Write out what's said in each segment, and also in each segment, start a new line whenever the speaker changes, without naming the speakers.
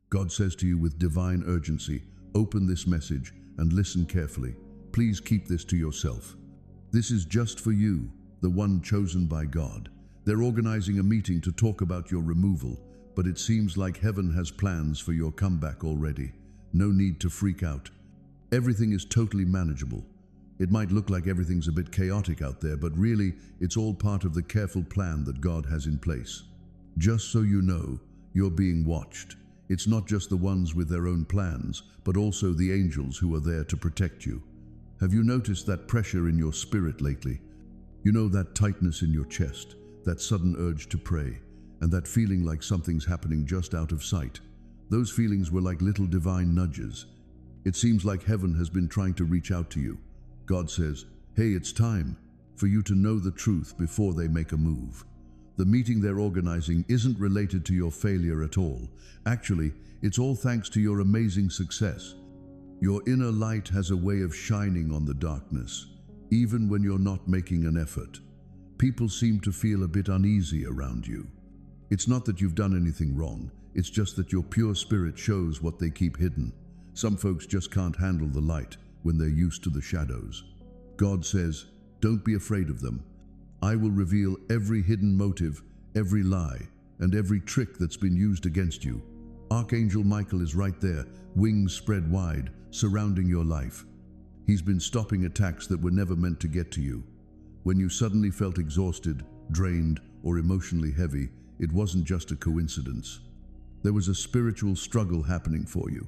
God says to you with divine urgency, open this message and listen carefully. Please keep this to yourself. This is just for you, the one chosen by God. They're organizing a meeting to talk about your removal, but it seems like heaven has plans for your comeback already. No need to freak out. Everything is totally manageable. It might look like everything's a bit chaotic out there, but really, it's all part of the careful plan that God has in place. Just so you know, you're being watched. It's not just the ones with their own plans, but also the angels who are there to protect you. Have you noticed that pressure in your spirit lately? You know, that tightness in your chest, that sudden urge to pray, and that feeling like something's happening just out of sight. Those feelings were like little divine nudges. It seems like heaven has been trying to reach out to you. God says, hey, it's time for you to know the truth before they make a move. The meeting they're organizing isn't related to your failure at all. Actually, it's all thanks to your amazing success. Your inner light has a way of shining on the darkness, even when you're not making an effort. People seem to feel a bit uneasy around you. It's not that you've done anything wrong, it's just that your pure spirit shows what they keep hidden. Some folks just can't handle the light when they're used to the shadows. God says, don't be afraid of them. I will reveal every hidden motive, every lie, and every trick that's been used against you. Archangel Michael is right there, wings spread wide, surrounding your life. He's been stopping attacks that were never meant to get to you. When you suddenly felt exhausted, drained, or emotionally heavy, it wasn't just a coincidence. There was a spiritual struggle happening for you.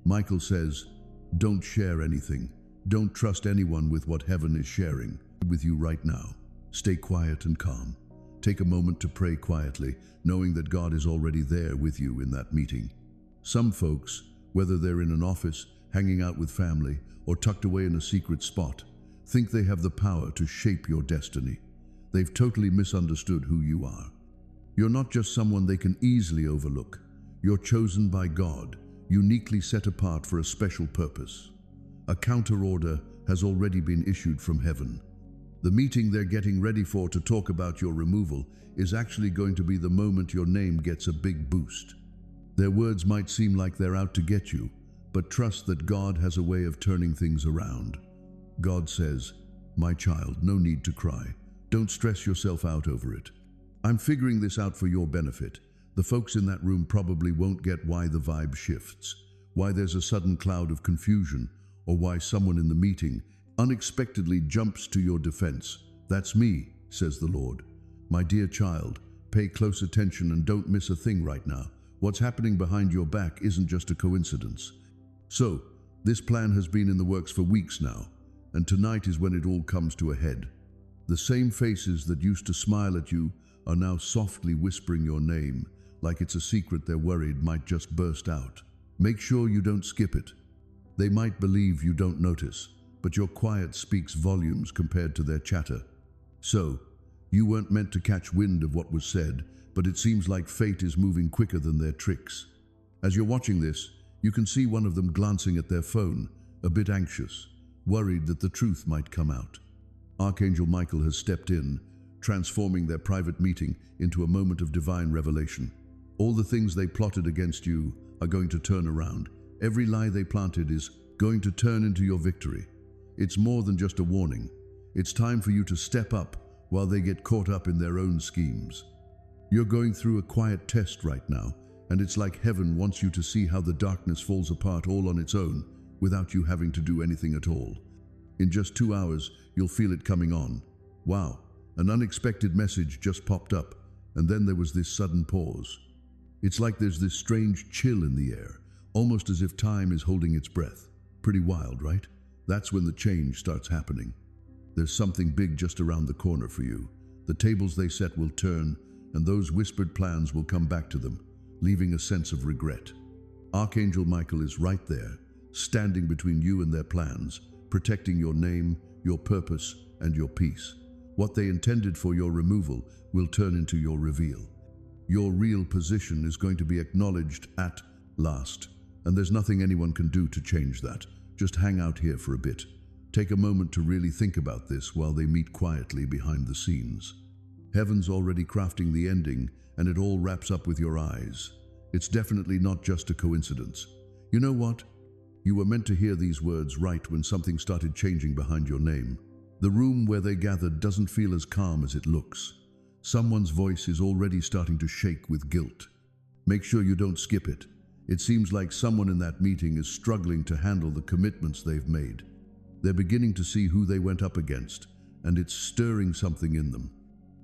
Michael says, don't share anything. Don't trust anyone with what heaven is sharing with you right now. Stay quiet and calm. Take a moment to pray quietly, knowing that God is already there with you in that meeting. Some folks, whether they're in an office, hanging out with family, or tucked away in a secret spot, think they have the power to shape your destiny. They've totally misunderstood who you are. You're not just someone they can easily overlook. You're chosen by God, uniquely set apart for a special purpose. A counter-order has already been issued from heaven. The meeting they're getting ready for to talk about your removal is actually going to be the moment your name gets a big boost. Their words might seem like they're out to get you, but trust that God has a way of turning things around. God says, my child, no need to cry. Don't stress yourself out over it. I'm figuring this out for your benefit. The folks in that room probably won't get why the vibe shifts, why there's a sudden cloud of confusion, or why someone in the meeting unexpectedly jumps to your defense. That's me, says the Lord. My dear child, pay close attention and don't miss a thing right now. What's happening behind your back isn't just a coincidence. So, this plan has been in the works for weeks now, and tonight is when it all comes to a head. The same faces that used to smile at you are now softly whispering your name, like it's a secret they're worried might just burst out. Make sure you don't skip it. They might believe you don't notice, but your quiet speaks volumes compared to their chatter. So, you weren't meant to catch wind of what was said, but it seems like fate is moving quicker than their tricks. As you're watching this, you can see one of them glancing at their phone, a bit anxious, worried that the truth might come out. Archangel Michael has stepped in, transforming their private meeting into a moment of divine revelation. All the things they plotted against you are going to turn around. Every lie they planted is going to turn into your victory. It's more than just a warning. It's time for you to step up while they get caught up in their own schemes. You're going through a quiet test right now, and it's like heaven wants you to see how the darkness falls apart all on its own without you having to do anything at all. In just 2 hours, you'll feel it coming on. Wow, an unexpected message just popped up, and then there was this sudden pause. It's like there's this strange chill in the air, almost as if time is holding its breath. Pretty wild, right? That's when the change starts happening. There's something big just around the corner for you. The tables they set will turn, and those whispered plans will come back to them, leaving a sense of regret. Archangel Michael is right there, standing between you and their plans, protecting your name, your purpose, and your peace. What they intended for your removal will turn into your reveal. Your real position is going to be acknowledged at last, and there's nothing anyone can do to change that. Just hang out here for a bit. Take a moment to really think about this while they meet quietly behind the scenes. Heaven's already crafting the ending, and it all wraps up with your eyes. It's definitely not just a coincidence. You know what? You were meant to hear these words right when something started changing behind your name. The room where they gathered doesn't feel as calm as it looks. Someone's voice is already starting to shake with guilt. Make sure you don't skip it. It seems like someone in that meeting is struggling to handle the commitments they've made. They're beginning to see who they went up against, and it's stirring something in them.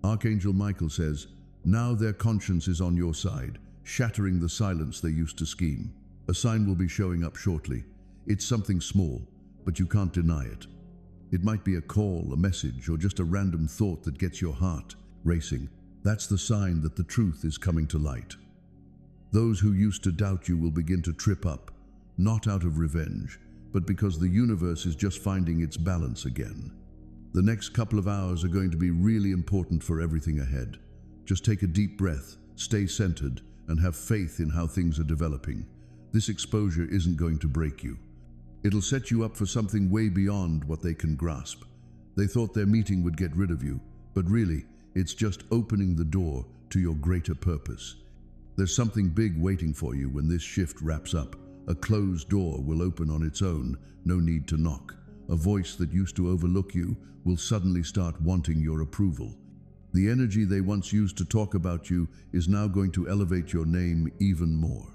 Archangel Michael says, now their conscience is on your side, shattering the silence they used to scheme. A sign will be showing up shortly. It's something small, but you can't deny it. It might be a call, a message, or just a random thought that gets your heart racing. That's the sign that the truth is coming to light. Those who used to doubt you will begin to trip up, not out of revenge, but because the universe is just finding its balance again. The next couple of hours are going to be really important for everything ahead. Just take a deep breath, stay centered, and have faith in how things are developing. This exposure isn't going to break you. It'll set you up for something way beyond what they can grasp. They thought their meeting would get rid of you, but really, it's just opening the door to your greater purpose. There's something big waiting for you when this shift wraps up. A closed door will open on its own, no need to knock. A voice that used to overlook you will suddenly start wanting your approval. The energy they once used to talk about you is now going to elevate your name even more.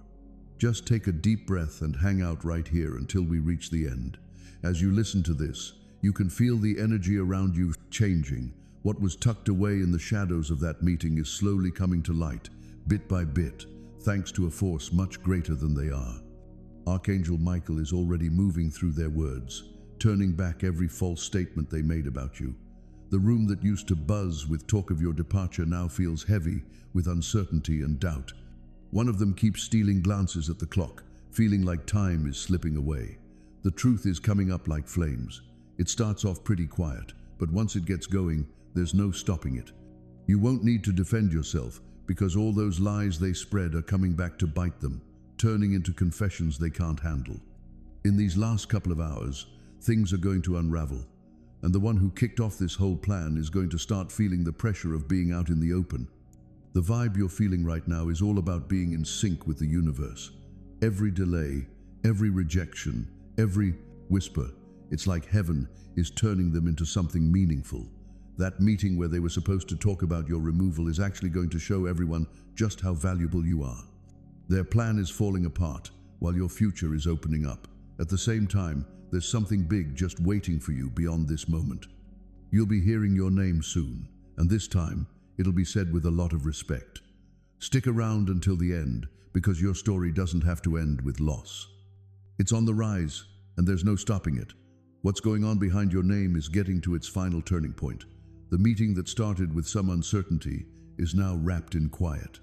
Just take a deep breath and hang out right here until we reach the end. As you listen to this, you can feel the energy around you changing. What was tucked away in the shadows of that meeting is slowly coming to light, bit by bit, thanks to a force much greater than they are. Archangel Michael is already moving through their words, turning back every false statement they made about you. The room that used to buzz with talk of your departure now feels heavy with uncertainty and doubt. One of them keeps stealing glances at the clock, feeling like time is slipping away. The truth is coming up like flames. It starts off pretty quiet, but once it gets going, there's no stopping it. You won't need to defend yourself, because all those lies they spread are coming back to bite them, turning into confessions they can't handle. In these last couple of hours, things are going to unravel, and the one who kicked off this whole plan is going to start feeling the pressure of being out in the open. The vibe you're feeling right now is all about being in sync with the universe. Every delay, every rejection, every whisper, it's like heaven is turning them into something meaningful. That meeting where they were supposed to talk about your removal is actually going to show everyone just how valuable you are. Their plan is falling apart while your future is opening up. At the same time, there's something big just waiting for you beyond this moment. You'll be hearing your name soon, and this time, it'll be said with a lot of respect. Stick around until the end, because your story doesn't have to end with loss. It's on the rise, and there's no stopping it. What's going on behind your name is getting to its final turning point. The meeting that started with some uncertainty is now wrapped in quiet.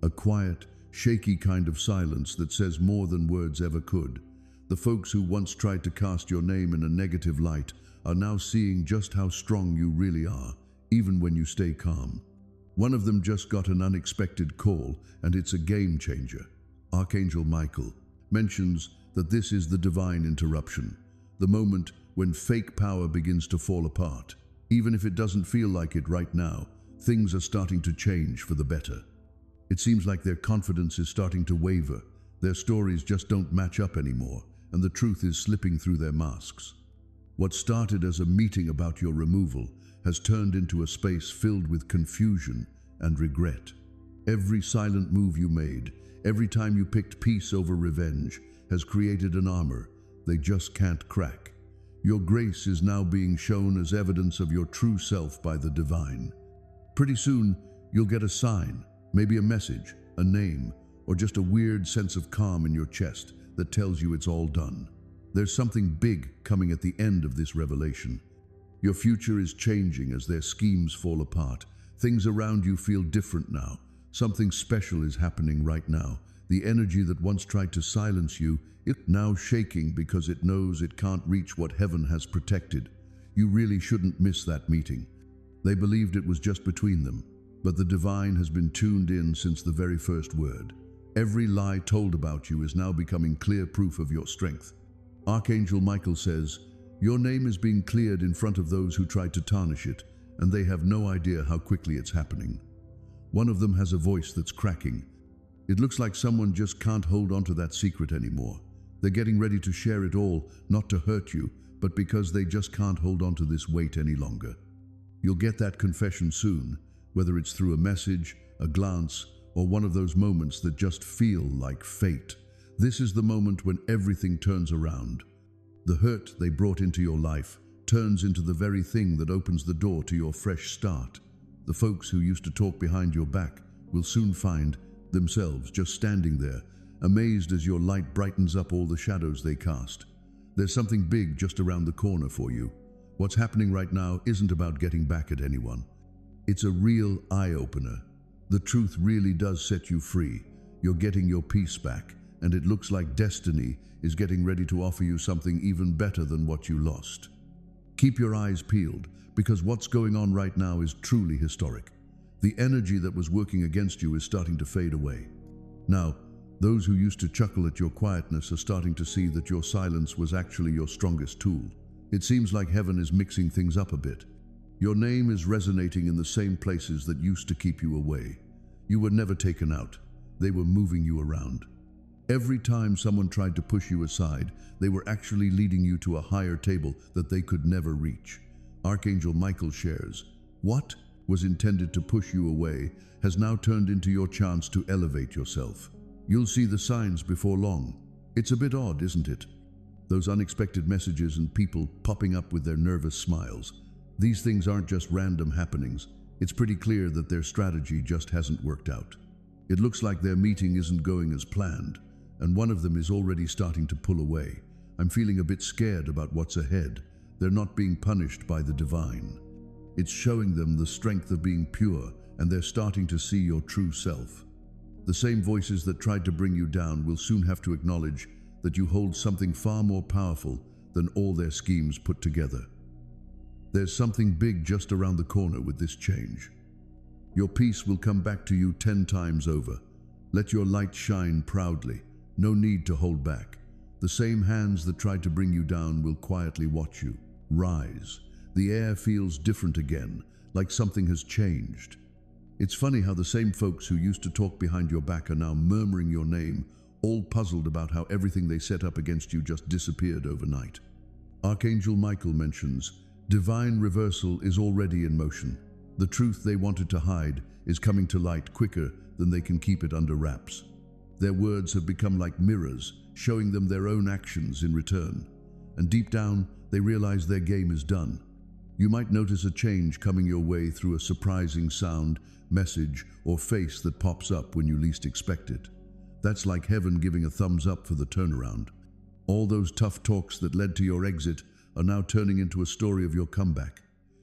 A quiet, shaky kind of silence that says more than words ever could. The folks who once tried to cast your name in a negative light are now seeing just how strong you really are, even when you stay calm. One of them just got an unexpected call, and it's a game changer. Archangel Michael mentions that this is the divine interruption, the moment when fake power begins to fall apart. Even if it doesn't feel like it right now, things are starting to change for the better. It seems like their confidence is starting to waver. Their stories just don't match up anymore, and the truth is slipping through their masks. What started as a meeting about your removal has turned into a space filled with confusion and regret. Every silent move you made, every time you picked peace over revenge, has created an armor they just can't crack. Your grace is now being shown as evidence of your true self by the divine. Pretty soon, you'll get a sign, maybe a message, a name, or just a weird sense of calm in your chest that tells you it's all done. There's something big coming at the end of this revelation. Your future is changing as their schemes fall apart. Things around you feel different now. Something special is happening right now. The energy that once tried to silence you, it's now shaking because it knows it can't reach what heaven has protected. You really shouldn't miss that meeting. They believed it was just between them, but the divine has been tuned in since the very first word. Every lie told about you is now becoming clear proof of your strength. Archangel Michael says, your name is being cleared in front of those who tried to tarnish it, and they have no idea how quickly it's happening. One of them has a voice that's cracking. It looks like someone just can't hold on to that secret anymore. They're getting ready to share it all, not to hurt you, but because they just can't hold on to this weight any longer. You'll get that confession soon, whether it's through a message, a glance, or one of those moments that just feel like fate. This is the moment when everything turns around. The hurt they brought into your life turns into the very thing that opens the door to your fresh start. The folks who used to talk behind your back will soon find themselves just standing there, amazed as your light brightens up all the shadows they cast. There's something big just around the corner for you. What's happening right now isn't about getting back at anyone. It's a real eye-opener. The truth really does set you free. You're getting your peace back, and it looks like destiny is getting ready to offer you something even better than what you lost. Keep your eyes peeled, because what's going on right now is truly historic. The energy that was working against you is starting to fade away. Now, those who used to chuckle at your quietness are starting to see that your silence was actually your strongest tool. It seems like heaven is mixing things up a bit. Your name is resonating in the same places that used to keep you away. You were never taken out. They were moving you around. Every time someone tried to push you aside, they were actually leading you to a higher table that they could never reach. Archangel Michael shares, what was intended to push you away has now turned into your chance to elevate yourself. You'll see the signs before long. It's a bit odd, isn't it? Those unexpected messages and people popping up with their nervous smiles. These things aren't just random happenings. It's pretty clear that their strategy just hasn't worked out. It looks like their meeting isn't going as planned, and one of them is already starting to pull away. I'm feeling a bit scared about what's ahead. They're not being punished by the divine. It's showing them the strength of being pure, and they're starting to see your true self. The same voices that tried to bring you down will soon have to acknowledge that you hold something far more powerful than all their schemes put together. There's something big just around the corner with this change. Your peace will come back to you 10 times over. Let your light shine proudly. No need to hold back. The same hands that tried to bring you down will quietly watch you rise. The air feels different again, like something has changed. It's funny how the same folks who used to talk behind your back are now murmuring your name, all puzzled about how everything they set up against you just disappeared overnight. Archangel Michael mentions, divine reversal is already in motion. The truth they wanted to hide is coming to light quicker than they can keep it under wraps. Their words have become like mirrors, showing them their own actions in return. And deep down, they realize their game is done. You might notice a change coming your way through a surprising sound, message, or face that pops up when you least expect it. That's like heaven giving a thumbs up for the turnaround. All those tough talks that led to your exit are now turning into a story of your comeback.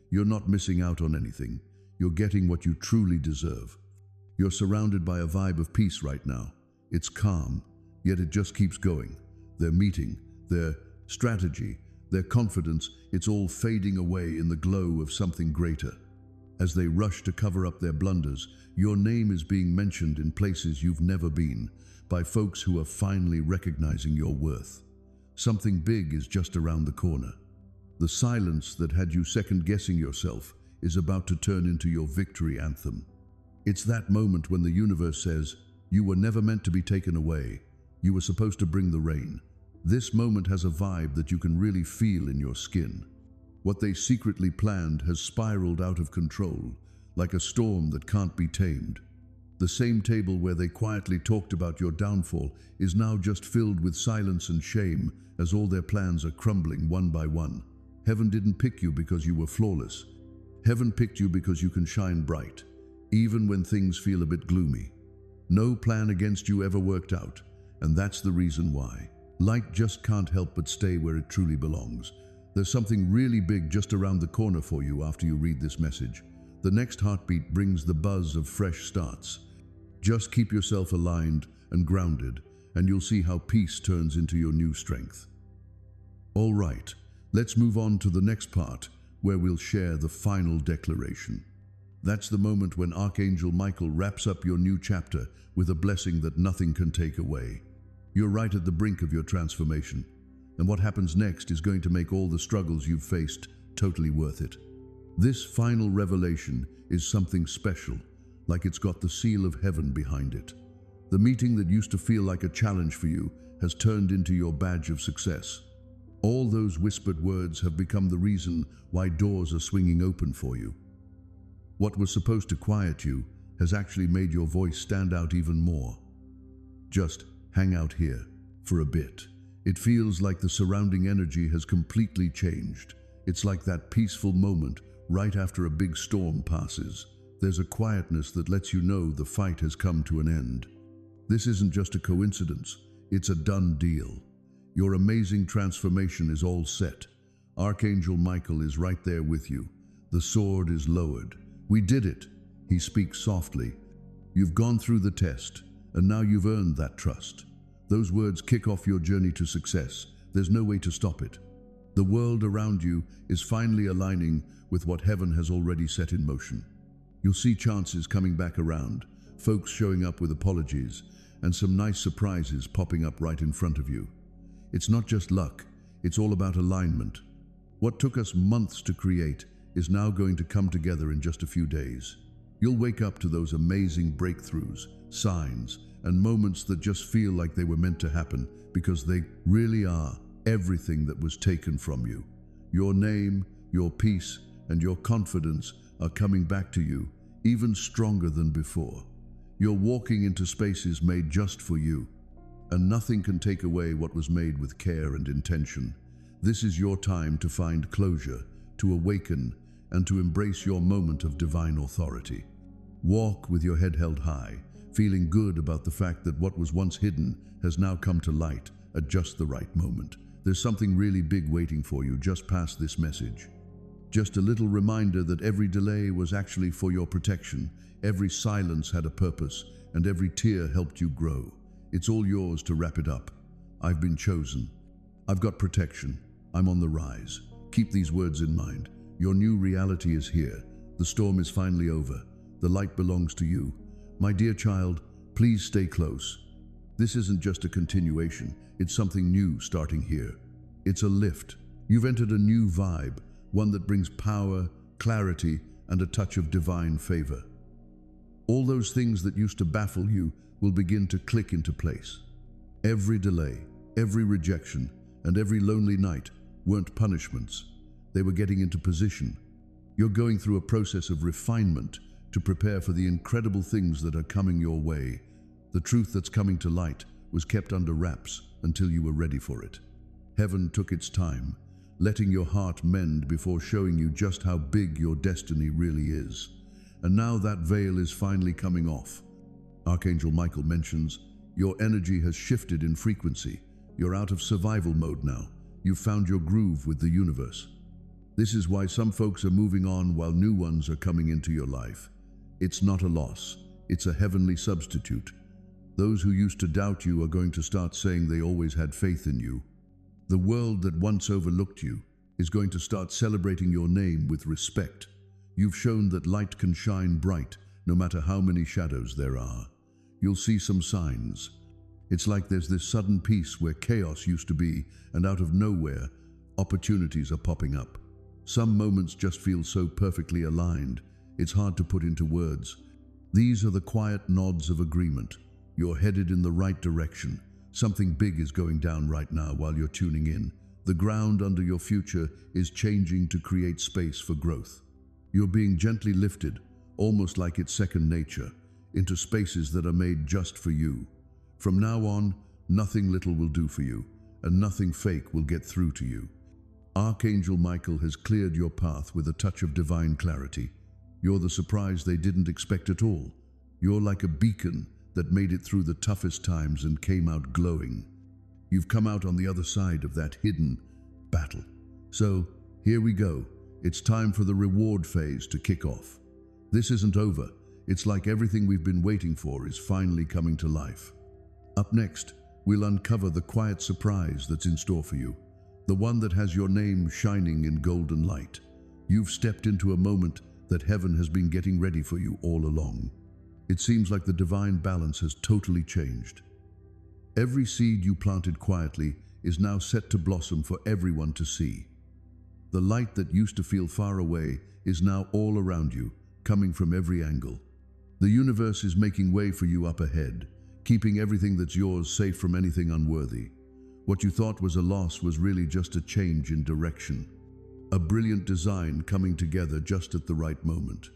You're not missing out on anything. You're getting what you truly deserve. You're surrounded by a vibe of peace right now. It's calm, yet it just keeps going. Their meeting, their strategy, their confidence, it's all fading away in the glow of something greater. As they rush to cover up their blunders, your name is being mentioned in places you've never been, by folks who are finally recognizing your worth. Something big is just around the corner. The silence that had you second-guessing yourself is about to turn into your victory anthem. It's that moment when the universe says, you were never meant to be taken away. You were supposed to bring the rain. This moment has a vibe that you can really feel in your skin. What they secretly planned has spiraled out of control, like a storm that can't be tamed. The same table where they quietly talked about your downfall is now just filled with silence and shame as all their plans are crumbling one by one. Heaven didn't pick you because you were flawless. Heaven picked you because you can shine bright, even when things feel a bit gloomy. No plan against you ever worked out, and that's the reason why. Light just can't help but stay where it truly belongs. There's something really big just around the corner for you after you read this message. The next heartbeat brings the buzz of fresh starts. Just keep yourself aligned and grounded, and you'll see how peace turns into your new strength. All right, let's move on to the next part, where we'll share the final declaration. That's the moment when Archangel Michael wraps up your new chapter with a blessing that nothing can take away. You're right at the brink of your transformation, and what happens next is going to make all the struggles you've faced totally worth it. This final revelation is something special, like it's got the seal of heaven behind it. The meeting that used to feel like a challenge for you has turned into your badge of success. All those whispered words have become the reason why doors are swinging open for you. What was supposed to quiet you has actually made your voice stand out even more. Just hang out here for a bit. It feels like the surrounding energy has completely changed. It's like that peaceful moment right after a big storm passes. There's a quietness that lets you know the fight has come to an end. This isn't just a coincidence, it's a done deal. Your amazing transformation is all set. Archangel Michael is right there with you. The sword is lowered. We did it, he speaks softly. You've gone through the test, and now you've earned that trust. Those words kick off your journey to success. There's no way to stop it. The world around you is finally aligning with what heaven has already set in motion. You'll see chances coming back around, folks showing up with apologies, and some nice surprises popping up right in front of you. It's not just luck, it's all about alignment. What took us months to create is now going to come together in just a few days. You'll wake up to those amazing breakthroughs, signs, and moments that just feel like they were meant to happen because they really are everything that was taken from you. Your name, your peace, and your confidence are coming back to you, even stronger than before. You're walking into spaces made just for you, and nothing can take away what was made with care and intention. This is your time to find closure, to awaken, and to embrace your moment of divine authority. Walk with your head held high, feeling good about the fact that what was once hidden has now come to light at just the right moment. There's something really big waiting for you just past this message. Just a little reminder that every delay was actually for your protection, every silence had a purpose, and every tear helped you grow. It's all yours to wrap it up. I've been chosen. I've got protection. I'm on the rise. Keep these words in mind. Your new reality is here. The storm is finally over. The light belongs to you. My dear child, please stay close. This isn't just a continuation. It's something new starting here. It's a lift. You've entered a new vibe, one that brings power, clarity, and a touch of divine favor. All those things that used to baffle you will begin to click into place. Every delay, every rejection, and every lonely night weren't punishments. They were getting into position. You're going through a process of refinement to prepare for the incredible things that are coming your way. The truth that's coming to light was kept under wraps until you were ready for it. Heaven took its time, letting your heart mend before showing you just how big your destiny really is. And now that veil is finally coming off. Archangel Michael mentions, your energy has shifted in frequency. You're out of survival mode now. You've found your groove with the universe. This is why some folks are moving on while new ones are coming into your life. It's not a loss. It's a heavenly substitute. Those who used to doubt you are going to start saying they always had faith in you. The world that once overlooked you is going to start celebrating your name with respect. You've shown that light can shine bright no matter how many shadows there are. You'll see some signs. It's like there's this sudden peace where chaos used to be, and out of nowhere, opportunities are popping up. Some moments just feel so perfectly aligned, it's hard to put into words. These are the quiet nods of agreement. You're headed in the right direction. Something big is going down right now while you're tuning in. The ground under your future is changing to create space for growth. You're being gently lifted, almost like it's second nature, into spaces that are made just for you. From now on, nothing little will do for you, and nothing fake will get through to you. Archangel Michael has cleared your path with a touch of divine clarity. You're the surprise they didn't expect at all. You're like a beacon that made it through the toughest times and came out glowing. You've come out on the other side of that hidden battle. So, here we go. It's time for the reward phase to kick off. This isn't over. It's like everything we've been waiting for is finally coming to life. Up next, we'll uncover the quiet surprise that's in store for you. The one that has your name shining in golden light. You've stepped into a moment that heaven has been getting ready for you all along. It seems like the divine balance has totally changed. Every seed you planted quietly is now set to blossom for everyone to see. The light that used to feel far away is now all around you, coming from every angle. The universe is making way for you up ahead. keeping everything that's yours safe from anything unworthy. What you thought was a loss was really just a change in direction. A brilliant design coming together just at the right moment.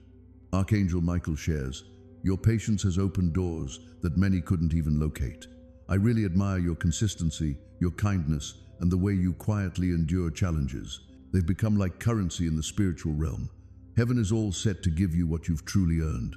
Archangel Michael shares, "Your patience has opened doors that many couldn't even locate. I really admire your consistency, your kindness, and the way you quietly endure challenges. They've become like currency in the spiritual realm. Heaven is all set to give you what you've truly earned."